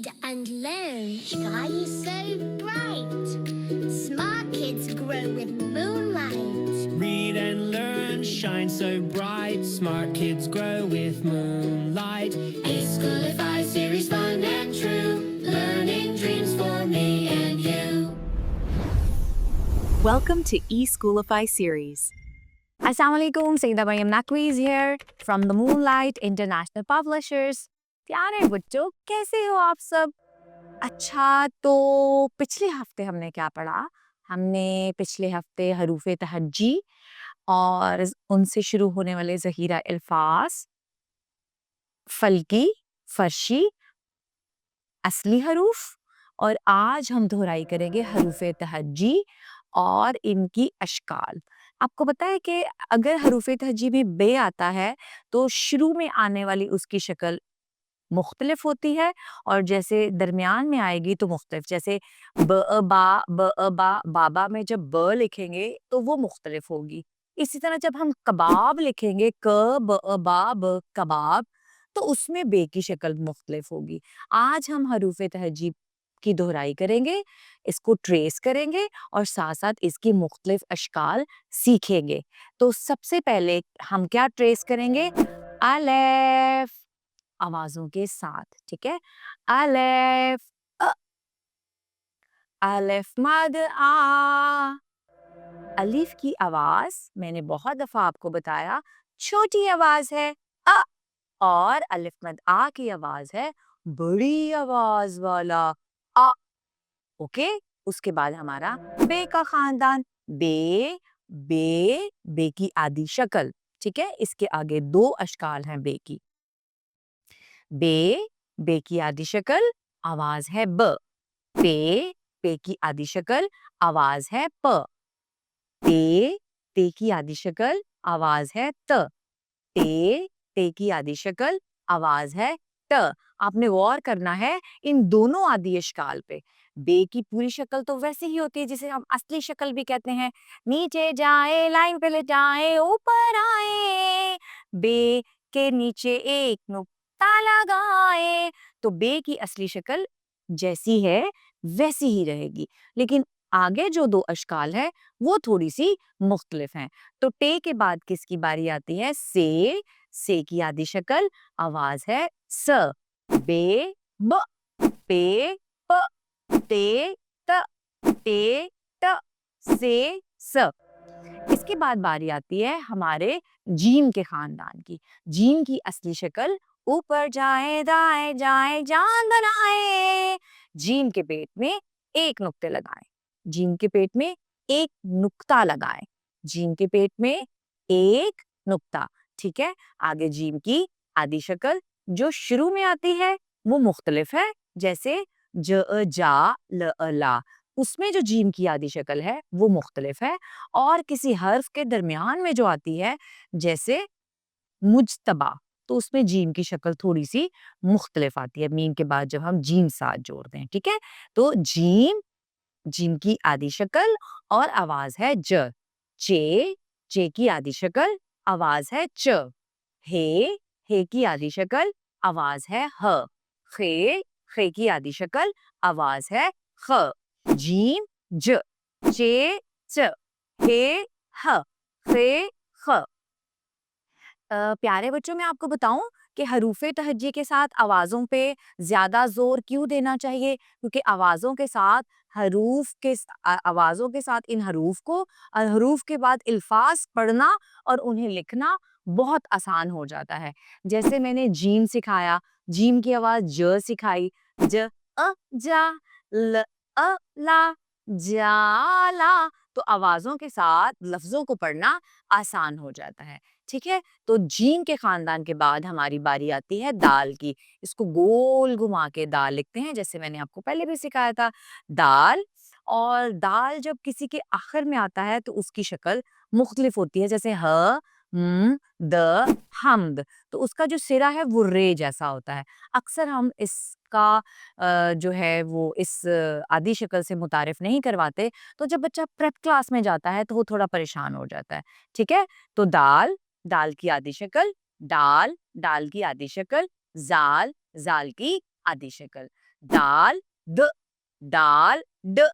read and learn. Sky is so bright. Smart kids grow with moonlight. Read and learn, shine so bright. Smart kids grow with moonlight. E-Schoolify series, fun and true. Learning dreams for me and you. Welcome to E-Schoolify series. Assalamualaikum, Sayyidah Maryam Naqvi is here from the Moonlight International Publishers. प्यारे बच्चों, कैसे हो आप सब? अच्छा, तो पिछले हफ्ते हमने क्या पढ़ा? हमने पिछले हफ्ते हरूफे तहज्जी और उनसे शुरू होने वाले ज़हीरा अल्फाज, फल्की, फर्शी, असली हरूफ और आज हम दोहराई करेंगे हरूफे तहज्जी और इनकी अशकाल। आपको पता है कि अगर हरूफे तहज्जी में बे आता है तो शुरू में आने वाली उसकी शक्ल मुख्तलिफ होती है और जैसे दरमियान में आएगी तो मुख्तलिफ, जैसे बाबा में जब ब लिखेंगे तो वो मुख्तलिफ होगी। इसी तरह जब हम कबाब लिखेंगे कबाब, तो उसमें बे की शक्ल मुख्तलिफ होगी। आज हम हरूफे तहज्जी की दोहराई करेंगे, इसको ट्रेस करेंगे और साथ साथ इसकी मुख्तलिफ अशकाल सीखेंगे। तो सबसे पहले हम क्या ट्रेस करेंगे? अलेफ आवाजों के साथ, ठीक है? अलेफ अ, अलेफ मद आ। अलिफ की आवाज मैंने बहुत दफा आपको बताया छोटी आवाज है अ, और अलिफ मद आ की आवाज है बड़ी आवाज वाला आ। ओके, उसके बाद हमारा बे का खानदान, बे की आधी शक्ल, ठीक है? इसके आगे दो अशकाल हैं बे की। बे की आधी शक्ल आवाज है ब। पे की आधी शक्ल आवाज है प। ते की आधी शक्ल आवाज है त। ते की आधी शक्ल आवाज है ट। आपने गौर करना है इन दोनों आदि अशकाल पे। बे की पूरी शक्ल तो वैसे ही होती है जिसे हम असली शक्ल भी कहते हैं, नीचे जाए लाइन पे लेटाए ऊपर आए, बे के नीचे एक नुक्ता लगाए। तो बे की असली शक्ल जैसी है वैसी ही रहेगी, लेकिन आगे जो दो अशकाल है वो थोड़ी सी मुख्तलिफ हैं। तो टे के बाद किसकी बारी आती है? से की आधी शक्ल आवाज है स। बे ब, पे प, ते त, टे ट, से स। इसके बाद बारी आती है हमारे जीम के खानदान की। जीम की असली शक्ल ऊपर जाए दाएं जाए जान बनाए। जीम के पेट में एक नुक्ते लगाएं। जीम के पेट में एक नुक्ता लगाएं। जीम के पेट में एक नुक्ता, ठीक है? आगे जीम की आधी शक्ल जो शुरू में आती है वो मुख्तलिफ है, जैसे ज जा ल ला, उसमें जो जीम की आधी शक्ल है वो मुख्तलिफ है। और किसी हर्फ के दरमियान में जो आती है जैसे मुज्तबा, तो उसमें जीम की शक्ल थोड़ी सी मुख्तलिफ आती है मीम के बाद जब हम जीम साथ जोड़ते हैं, ठीक है? तो जीम की आधी शक्ल और आवाज है ज। चे की आधी शक्ल आवाज है च। हे की आधी शक्ल आवाज है ह। खे की आधी शक्ल आवाज है ख। जीम ज, चे च, हे ह, खे ख। प्यारे बच्चों, मैं आपको बताऊं कि हरूफे तहज्जी के साथ आवाज़ों पे ज़्यादा ज़ोर क्यों देना चाहिए? क्योंकि आवाज़ों के साथ आवाज़ों के साथ इन हरूफ को हरूफ के बाद अल्फाज पढ़ना और उन्हें लिखना बहुत आसान हो जाता है। जैसे मैंने जीम सिखाया, जीम की आवाज़ ज सिखाई, ज जा ल ला जाला, तो आवाज़ों के साथ लफ्ज़ों को पढ़ना आसान हो जाता है, ठीक है? तो जीम के खानदान के बाद हमारी बारी आती है दाल की। इसको गोल घुमा के दाल लिखते हैं, जैसे मैंने आपको पहले भी सिखाया था दाल। और दाल जब किसी के आखिर में आता है तो उसकी शक्ल मुख्तलिफ होती है, जैसे द हमद, तो उसका जो सिरा है वो रे जैसा होता है। अक्सर हम इसका जो है वो इस आदि शक्ल से मुतारिफ नहीं करवाते, तो जब बच्चा प्रेप क्लास में जाता है तो वो थोड़ा परेशान हो जाता है, ठीक है? तो दाल की आधी शक्ल, दाल की आधी शक्ल, जाल की आधी शक्ल। दाल द, दाल ड,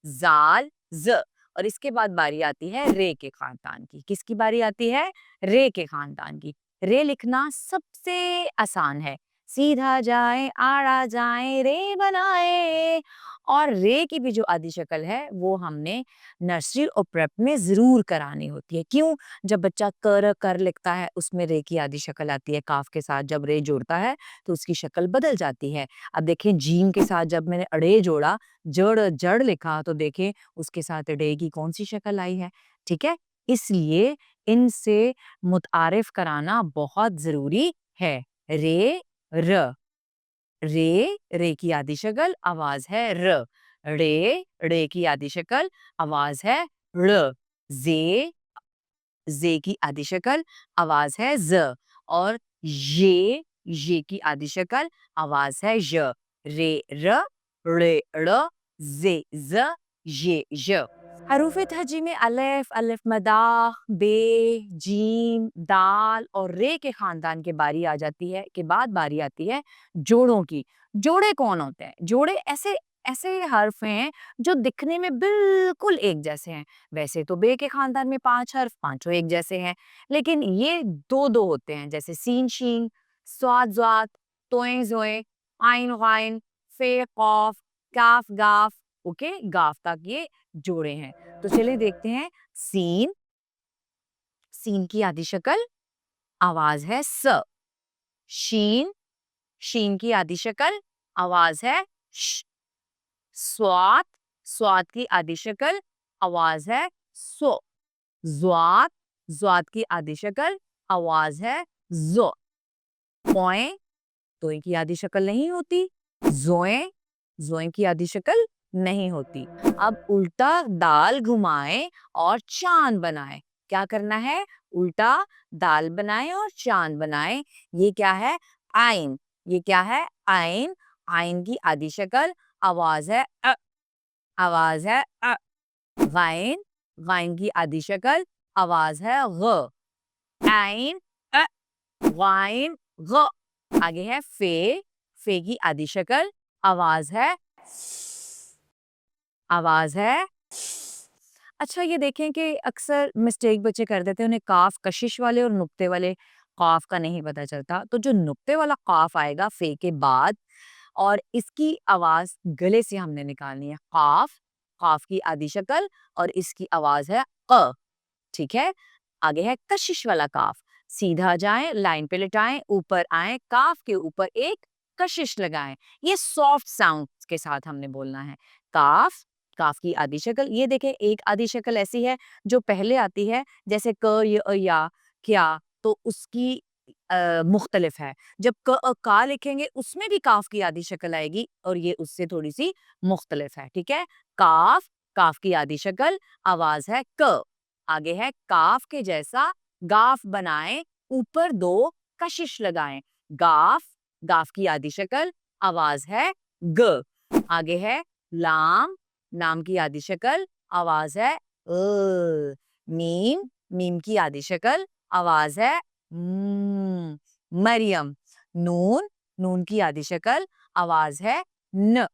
जाल ज। और इसके बाद बारी आती है रे के खानदान की। किसकी बारी आती है? रे के खानदान की। रे लिखना सबसे आसान है। सीधा जाए आड़ा जाए रे बनाए। और रे की भी जो आदि शक्ल है वो हमने नर्सरी और प्रेप में जरूर करानी होती है। क्यों? जब बच्चा कर लिखता है उसमें रे की आदि शक्ल आती है, काफ के साथ जब रे जोड़ता है तो उसकी शक्ल बदल जाती है। अब देखें जीम के साथ जब मैंने अड़े जोड़ा, जड़ जड़ लिखा, तो देखें उसके साथ अड़े की कौन सी शक्ल आई है। ठीक है, इसलिए इनसे मुतारिफ कराना बहुत जरूरी है। रे र, रे की आदि शक्ल आवाज है र। रे की आदि शक्ल आवाज है ड़। जे की आदि शक्ल आवाज है ज। और ये की आदि शक्ल आवाज है य। रे र, रे ड़, जे ज, ये य। हरूफ तहजी में अलिफ, अलिफ मदा, बे, जीम, दाल और रे के खानदान के बारी आ जाती है के बाद बारी आती है जोड़ों की। जोड़े कौन होते हैं? जोड़े ऐसे ऐसे हर्फ हैं जो दिखने में बिल्कुल एक जैसे हैं। वैसे तो बे के खानदान में 5 हर्फ, पांचों एक जैसे हैं, लेकिन ये दो दो होते हैं, जैसे सीन शीन, स्वाद ज़्वात, तोए ज़ोए, आइन गाइन, फे कौफ, काफ गाफ, ओके, गाफ तक ये जोड़े हैं। तो चलिए देखते हैं। सीन, सीन की आदि शक्ल आवाज है स। शीन, शीन की आदि शक्ल आवाज है श। स्वात, स्वात की आदि शक्ल आवाज है सो। ज़्वात, ज़्वात की आदि शक्ल आवाज है ज़ो। पोए, तोए की आदि शक्ल नहीं होती। जोए, जोए की आदि शक्ल नहीं होती। अब उल्टा दाल घुमाए और चांद बनाए। क्या करना है? उल्टा दाल बनाए और चांद बनाए। ये क्या है? आइन। ये क्या है? आइन। आइन की आदि शक्ल आवाज है अ। आवाज है अ। गाइन, गाइन की आदि शक्ल आवाज है ग। आइन अ, गाइन ग। आगे है फे की आदि शक्ल आवाज है आवाज है। अच्छा, ये देखें कि अक्सर मिस्टेक बच्चे कर देते हैं, उन्हें काफ कशिश वाले और नुक्ते वाले काफ का नहीं पता चलता। तो जो नुक्ते वाला काफ आएगा फे के बाद, और इसकी आवाज गले से हमने निकालनी है। काफ, काफ की आदि शक्ल और इसकी आवाज है क। ठीक है, आगे है कशिश वाला काफ। सीधा जाएं, लाइन पे लिटाएं, ऊपर आए, काफ के ऊपर एक कशिश लगाएं। ये सॉफ्ट साउंड के साथ हमने बोलना है। काफ, काफ की आदि शक्ल। ये देखें, एक आदि शक्ल ऐसी है जो पहले आती है, जैसे क य अ, या क्या, तो उसकी मुख्तलिफ है। जब क का लिखेंगे उसमें भी काफ की आदि शक्ल आएगी और ये उससे थोड़ी सी मुख्तलिफ है। ठीक है, काफ, काफ की आदि शक्ल आवाज है क। आगे है काफ के जैसा गाफ बनाएं, ऊपर दो कशिश लगाएं। गाफ, गाफ की आदि शक्ल आवाज है ग। आगे है लाम, नाम की आदि शक्ल आवाज है मीम, मीम की आदि शक्ल आवाज है मरियम। नून, नून की आदि शक्ल आवाज है न।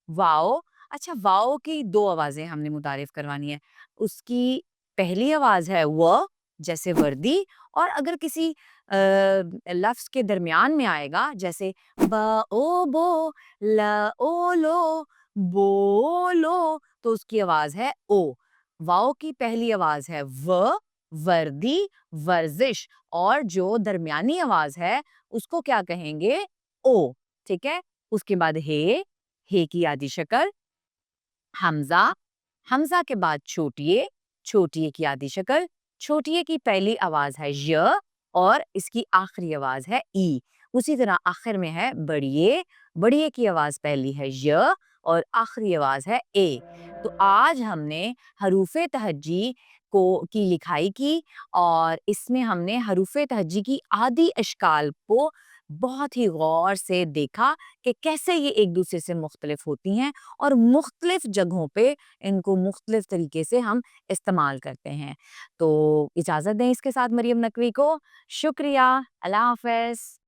वाओ, अच्छा, वाओ की दो आवाजें हमने मुतारिफ करवानी है। उसकी पहली आवाज है व, जैसे वर्दी, और अगर किसी लफ्ज के दरमियान में आएगा, जैसे ब ओ बो, ल ओ लो, बोलो, तो उसकी आवाज है ओ। वाओ की पहली आवाज है व, वर्दी, वर्जिश, और जो दरमियानी आवाज है उसको क्या कहेंगे? ओ। ठीक है, उसके बाद हे की आदि शक्ल हमजा, हमजा के बाद छोटिए, छोटिए की आदि शक्ल। छोटिए की पहली आवाज है य और इसकी आखिरी आवाज है ई। उसी तरह आखिर में है बड़िए, बड़िए की आवाज पहली है य और आखिरी आवाज है ए। तो आज हमने हरूफे तहज्जी को की लिखाई की, और इसमें हमने हरूफे तहज्जी की आदि अशकाल को बहुत ही गौर से देखा कि कैसे ये एक दूसरे से मुख्तलिफ होती हैं और मुख्तलिफ जगहों पे इनको मुख्तलिफ तरीके से हम इस्तेमाल करते हैं। तो इजाज़त दें इसके साथ मरियम नकवी को। शुक्रिया, अल्लाह हाफ़िज़।